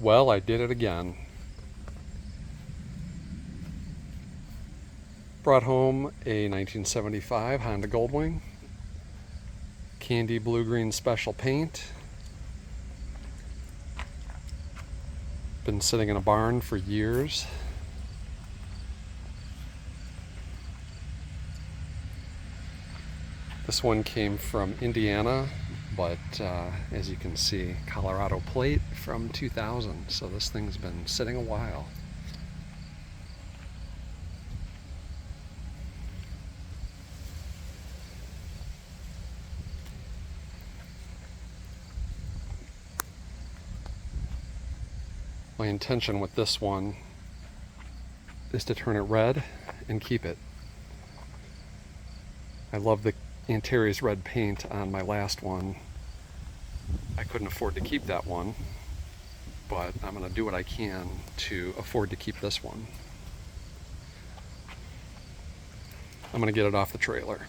Well, I did it again. Brought home a 1975 Honda Goldwing, candy blue-green special paint. Been sitting in a barn for years. This one came from Indiana, but as you can see, Colorado plate from 2000, so this thing's been sitting a while. My intention with this one is to turn it red and keep it. I love the Antares Red paint on my last one. I couldn't afford to keep that one, but I'm going to do what I can to afford to keep this one. I'm going to get it off the trailer.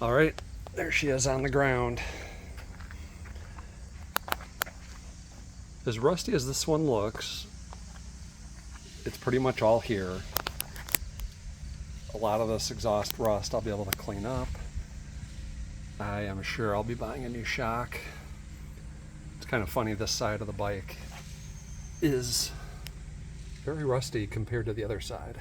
All right, there she is on the ground. As rusty as this one looks, it's pretty much all here. A lot of this exhaust rust I'll be able to clean up. I am sure I'll be buying a new shock. It's kind of funny, this side of the bike is very rusty compared to the other side.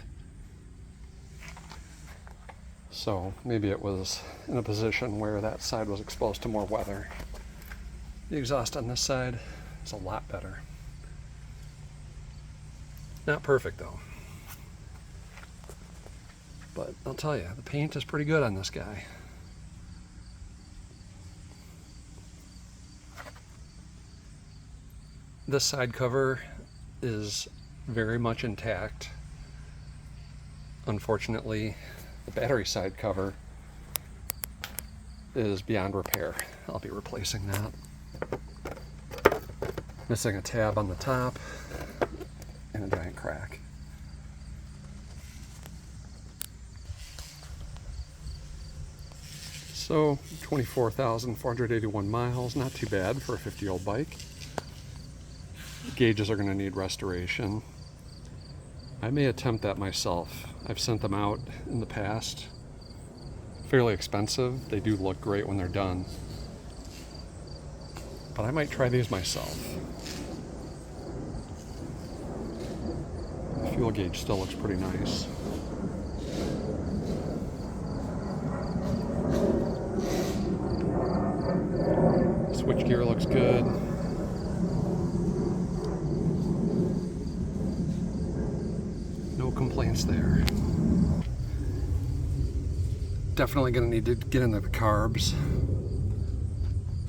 So maybe it was in a position where that side was exposed to more weather. The exhaust on this side is a lot better. Not perfect though. But I'll tell you, the paint is pretty good on this guy. This side cover is very much intact. Unfortunately, the battery side cover is beyond repair. I'll be replacing that. Missing a tab on the top and a giant crack. So 24,481 miles, not too bad for a 50-year-old bike. Gauges are going to need restoration. I may attempt that myself. I've sent them out in the past. Fairly expensive. They do look great when they're done. But I might try these myself. The fuel gauge still looks pretty nice. Switch gear looks good. No complaints there. Definitely going to need to get into the carbs.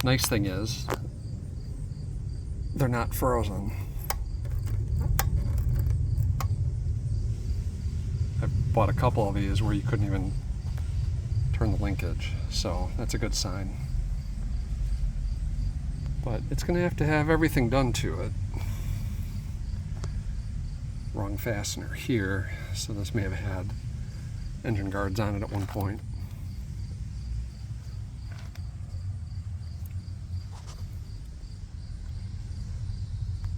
Nice thing is, they're not frozen. I've bought a couple of these where you couldn't even turn the linkage, so that's a good sign. But it's going to have everything done to it. Wrong fastener here, so this may have had engine guards on it at one point.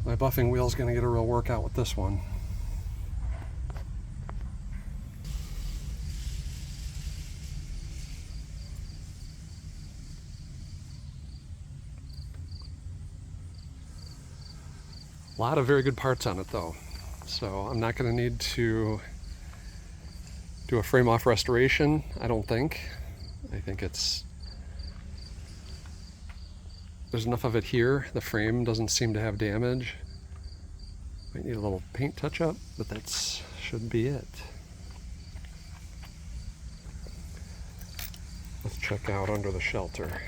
My buffing wheel is going to get a real workout with this one. A lot of very good parts on it though, so I'm not going to need to do a frame off restoration, I don't think. I think there's enough of it here. The frame doesn't seem to have damage. Might need a little paint touch up, but that should be it. Let's check out under the shelter.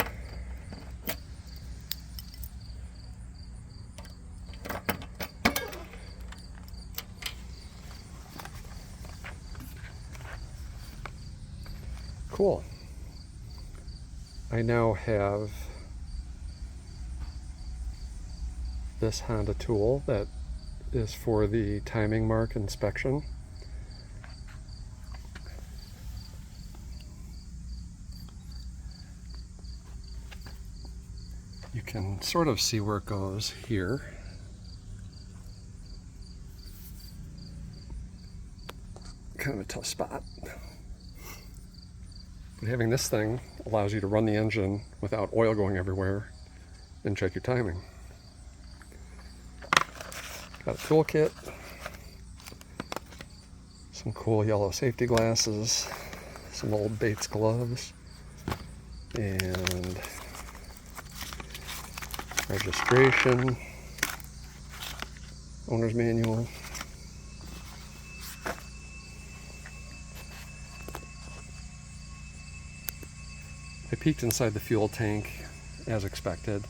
Cool. I now have this Honda tool that is for the timing mark inspection. You can sort of see where it goes here. Kind of a tough spot. But having this thing allows you to run the engine without oil going everywhere and check your timing. Got a toolkit, some cool yellow safety glasses, some old Bates gloves, and registration, owner's manual. I peeked inside the fuel tank as expected.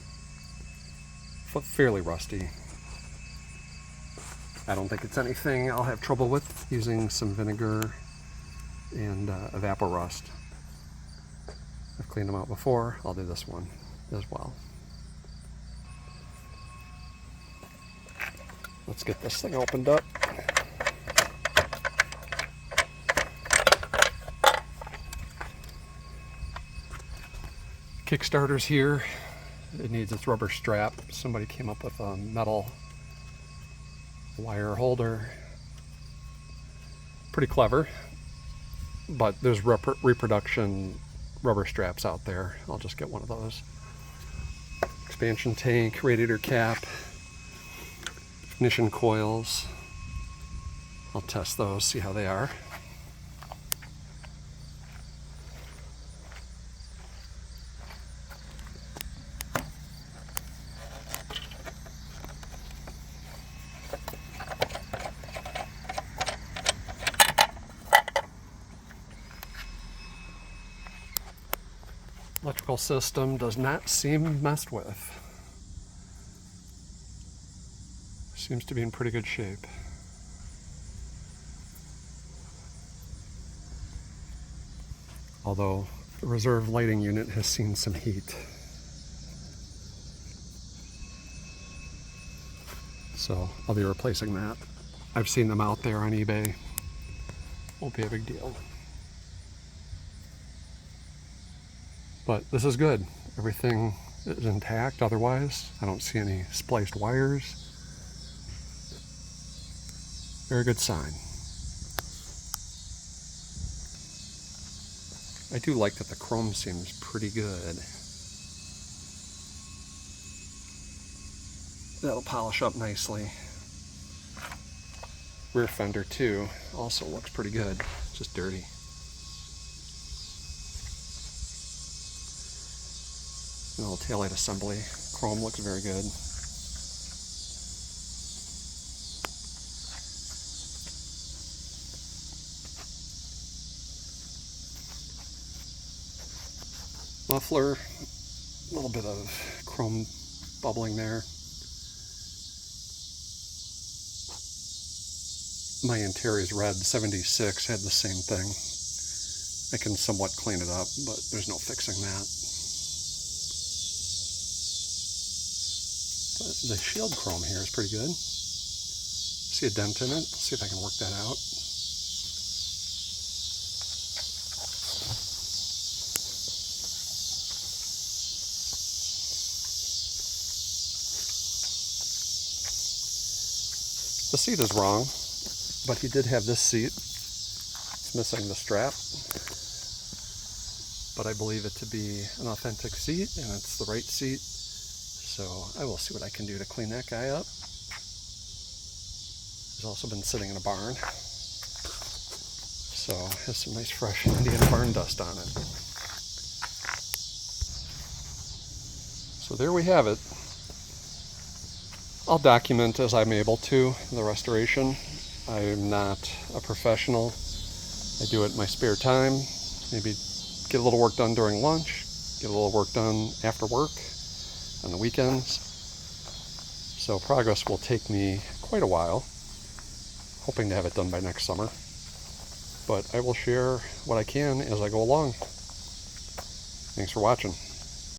Fairly rusty. I don't think it's anything I'll have trouble with using some vinegar and evaporust. I've cleaned them out before. I'll do this one as well. Let's get this thing opened up. Kickstarter's here. It needs its rubber strap. Somebody came up with a metal wire holder. Pretty clever, but there's reproduction rubber straps out there. I'll just get one of those. Expansion tank, radiator cap, ignition coils. I'll test those, see how they are. Electrical system does not seem messed with. Seems to be in pretty good shape. Although the reserve lighting unit has seen some heat. So I'll be replacing that. I've seen them out there on eBay. Won't be a big deal. But this is good. Everything is intact otherwise. I don't see any spliced wires. Very good sign. I do like that the chrome seems pretty good. That'll polish up nicely. Rear fender too also looks pretty good, just dirty. A little taillight assembly. Chrome looks very good. Muffler, a little bit of chrome bubbling there. My Antares Red 76 had the same thing. I can somewhat clean it up, but there's no fixing that. But the shield chrome here is pretty good. See a dent in it? See if I can work that out. The seat is wrong, but he did have this seat. It's missing the strap, but I believe it to be an authentic seat, and it's the right seat. So I will see what I can do to clean that guy up. He's also been sitting in a barn, so has some nice fresh Indiana barn dust on it. So there we have it. I'll document as I'm able to the restoration. I'm not a professional. I do it in my spare time. Maybe get a little work done during lunch, get a little work done after work, on the weekends. So progress will take me quite a while, hoping to have it done by next summer. But I will share what I can as I go along. Thanks for watching.